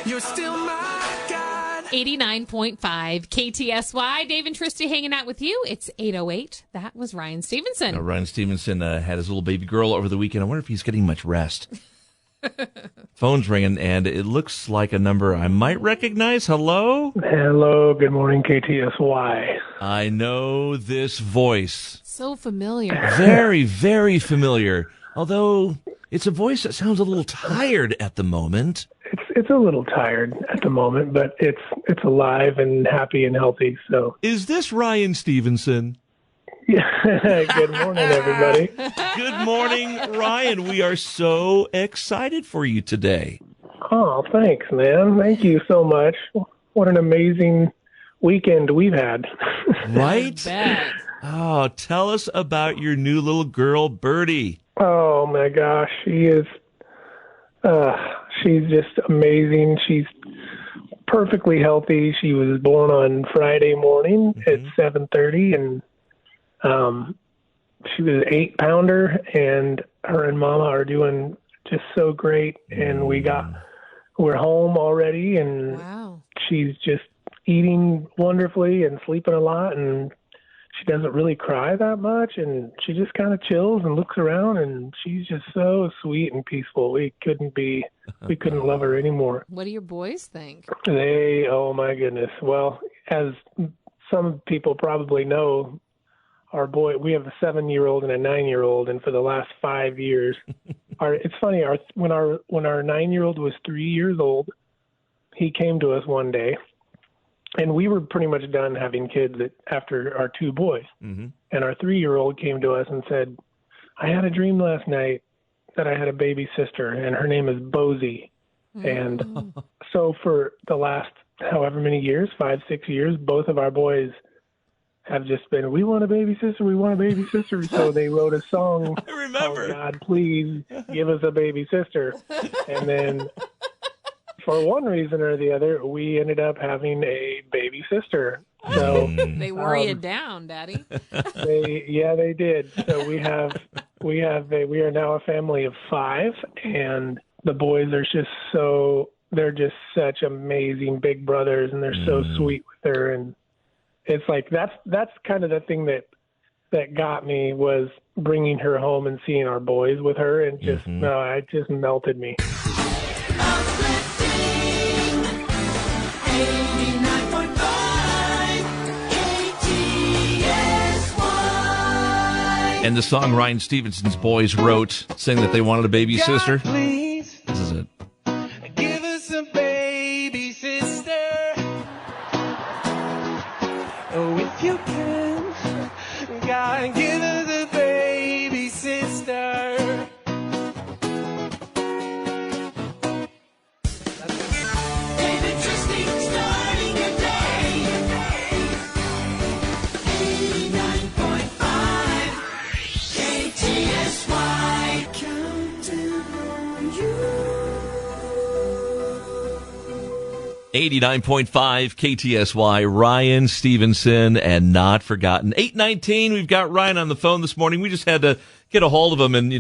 You're still my God. 89.5 KTSY. Dave and Tristy hanging out with you. It's 8:08. That was Ryan Stevenson. Ryan Stevenson had his little baby girl over the weekend. I wonder if he's getting much rest. Phone's ringing, and it looks like a number I might recognize. Hello? Hello, good morning, KTSY. I know this voice. So familiar. Very, very familiar. Although it's a voice that sounds a little tired at the moment. It's a little tired at the moment, but it's alive and happy and healthy. So, is this Ryan Stevenson? Yeah. Good morning, everybody. Good morning, Ryan. We are so excited for you today. Oh, thanks, man. Thank you so much. What an amazing weekend we've had. Right? Oh, tell us about your new little girl, Birdie. Oh my gosh, she is. She's just amazing. She's perfectly healthy. She was born on Friday morning at 7:30, and she was an 8-pounder, and her and Mama are doing just so great. And we're home already, and Wow. she's just eating wonderfully and sleeping a lot, and she doesn't really cry that much, and she just kind of chills and looks around, and she's just so sweet and peaceful. We couldn't love her anymore. What do your boys think? Oh my goodness. Well, as some people probably know, we have a 7-year-old and a 9-year-old, and for the last 5 years, it's funny, when our 9-year-old was 3 years old, he came to us one day, and we were pretty much done having kids after our 2 boys. Mm-hmm. And our 3-year-old came to us and said, I had a dream last night that I had a baby sister, and her name is Bosie. Mm-hmm. And so for the last however many years, 5-6 years, both of our boys have just been, we want a baby sister, we want a baby sister. So they wrote a song. I remember. Oh, God, please give us a baby sister. And then for one reason or the other, we ended up having a baby sister. So they wore you down, Daddy. They did. So we are now a family of 5, and the boys are they're just such amazing big brothers, and they're so sweet with her. And it's like, that's kind of the thing that got me, was bringing her home and seeing our boys with her, and just, it just melted me. And the song Ryan Stevenson's boys wrote, saying that they wanted a baby sister. Please This is it. give us a baby sister. Oh, if you can, God, give us a baby sister. David Tristy, starting your day. 89.5 KTSY. Counting on you. 89.5 KTSY, Ryan Stevenson, and Not Forgotten. 8:19, we've got Ryan on the phone this morning. We just had to get a hold of him and,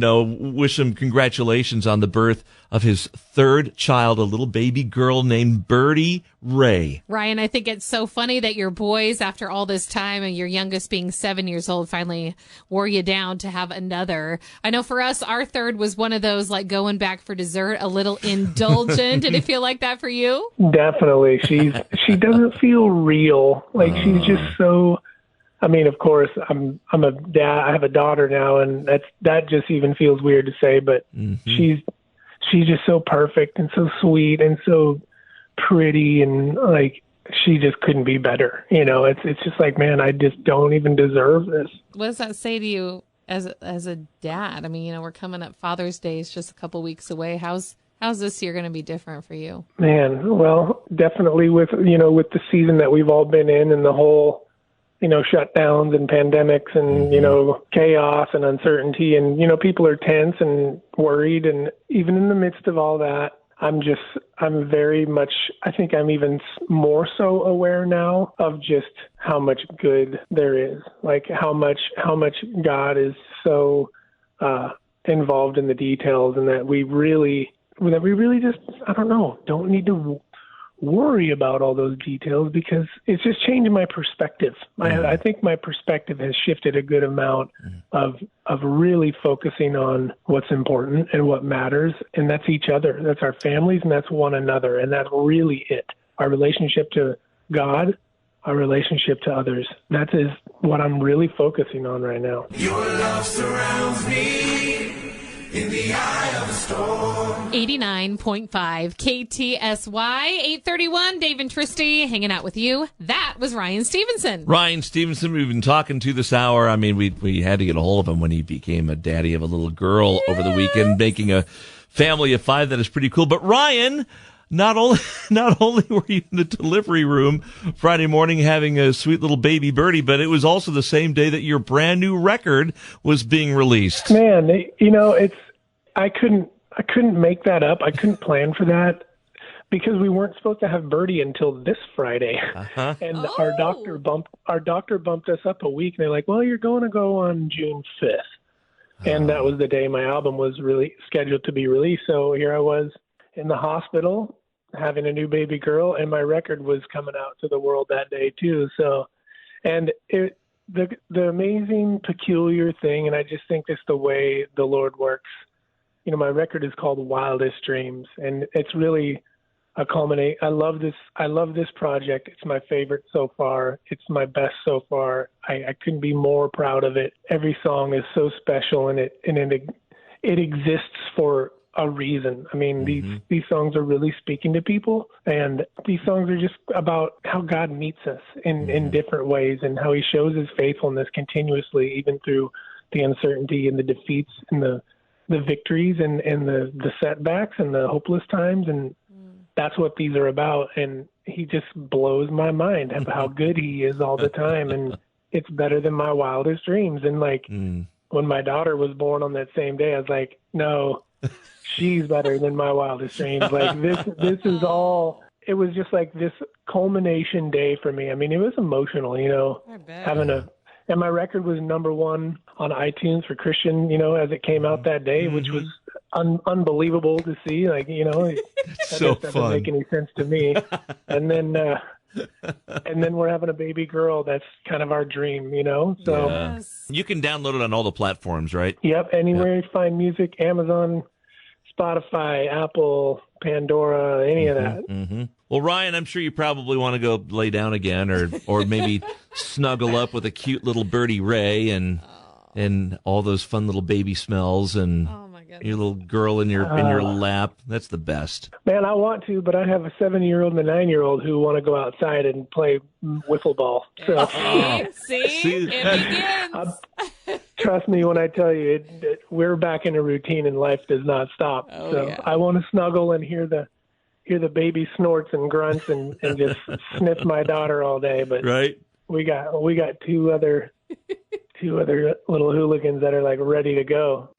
wish him congratulations on the birth of his 3rd child, a little baby girl named Birdie Ray. Ryan, I think it's so funny that your boys, after all this time, and your youngest being 7 years old, finally wore you down to have another. I know for us, our 3rd was one of those, like, going back for dessert, a little indulgent. Did it feel like that for you? Definitely. She doesn't feel real. Like, she's just so, I mean, of course, I'm a dad. I have a daughter now, and that just even feels weird to say, but she's just so perfect and so sweet and so pretty, and like, she just couldn't be better. It's just like, man, I just don't even deserve this. What does that say to you as a dad? I mean, we're coming up, Father's Day is just a couple weeks away. How's this year going to be different for you? Man, well, definitely with the season that we've all been in, and the whole, shutdowns and pandemics and, chaos and uncertainty, and, people are tense and worried. And even in the midst of all that, I'm very much, I think I'm even more so aware now of just how much good there is, like how much God is so involved in the details, and that we really that we really just, I don't know, don't need to worry about all those details because it's just changed my perspective. I think my perspective has shifted a good amount of really focusing on what's important and what matters, and that's each other. That's our families, and that's one another, and that's really it. Our relationship to God, our relationship to others. That is what I'm really focusing on right now. Your love surrounds me in the eye of a storm. 89.5 KTSY, 831. Dave and Tristy hanging out with you. That was Ryan Stevenson. Ryan Stevenson, we've been talking to this hour. I mean, we had to get a hold of him when he became a daddy of a little girl over the weekend, making a family of 5. That is pretty cool. But Ryan, not only were you in the delivery room Friday morning having a sweet little baby birdie, but it was also the same day that your brand new record was being released. Man, I couldn't make that up. I couldn't plan for that because we weren't supposed to have Birdie until this Friday. And our doctor bumped us up a week. And they're like, well, you're going to go on June 5th. And that was the day my album was really scheduled to be released. So here I was in the hospital having a new baby girl, and my record was coming out to the world that day too. So, and the amazing, peculiar thing, and I just think it's the way the Lord works. You know, my record is called Wildest Dreams, and it's really a culminate. I love this project. It's my favorite so far. It's my best so far. I couldn't be more proud of it. Every song is so special, and it exists for a reason. I mean, these songs are really speaking to people, and these songs are just about how God meets us in different ways and how he shows his faithfulness continuously, even through the uncertainty and the defeats and the victories and the setbacks and the hopeless times. And that's what these are about. And he just blows my mind of how good he is all the time. And it's better than my wildest dreams. And like when my daughter was born on that same day, I was like, no, she's better than my wildest dreams. Like this is all, it was just like this culmination day for me. I mean, it was emotional, you know, and my record was #1 on iTunes for Christian, you know, as it came out that day, which was unbelievable to see. Like, you know, that doesn't make any sense to me. And then we're having a baby girl. That's kind of our dream, you know? So you can download it on all the platforms, right? Yep. Anywhere you find music, Amazon, Spotify, Apple, Pandora, any of that. Well, Ryan, I'm sure you probably want to go lay down again or maybe snuggle up with a cute little Birdie Ray and all those fun little baby smells and your little girl in your lap. That's the best. Man, I want to, but I have a 7-year-old and a 9-year-old who want to go outside and play wiffle ball. So See? It begins. Trust me when I tell you, we're back in a routine and life does not stop. I want to snuggle and hear the baby snorts and grunts and just sniff my daughter all day. But we got two other little hooligans that are like ready to go.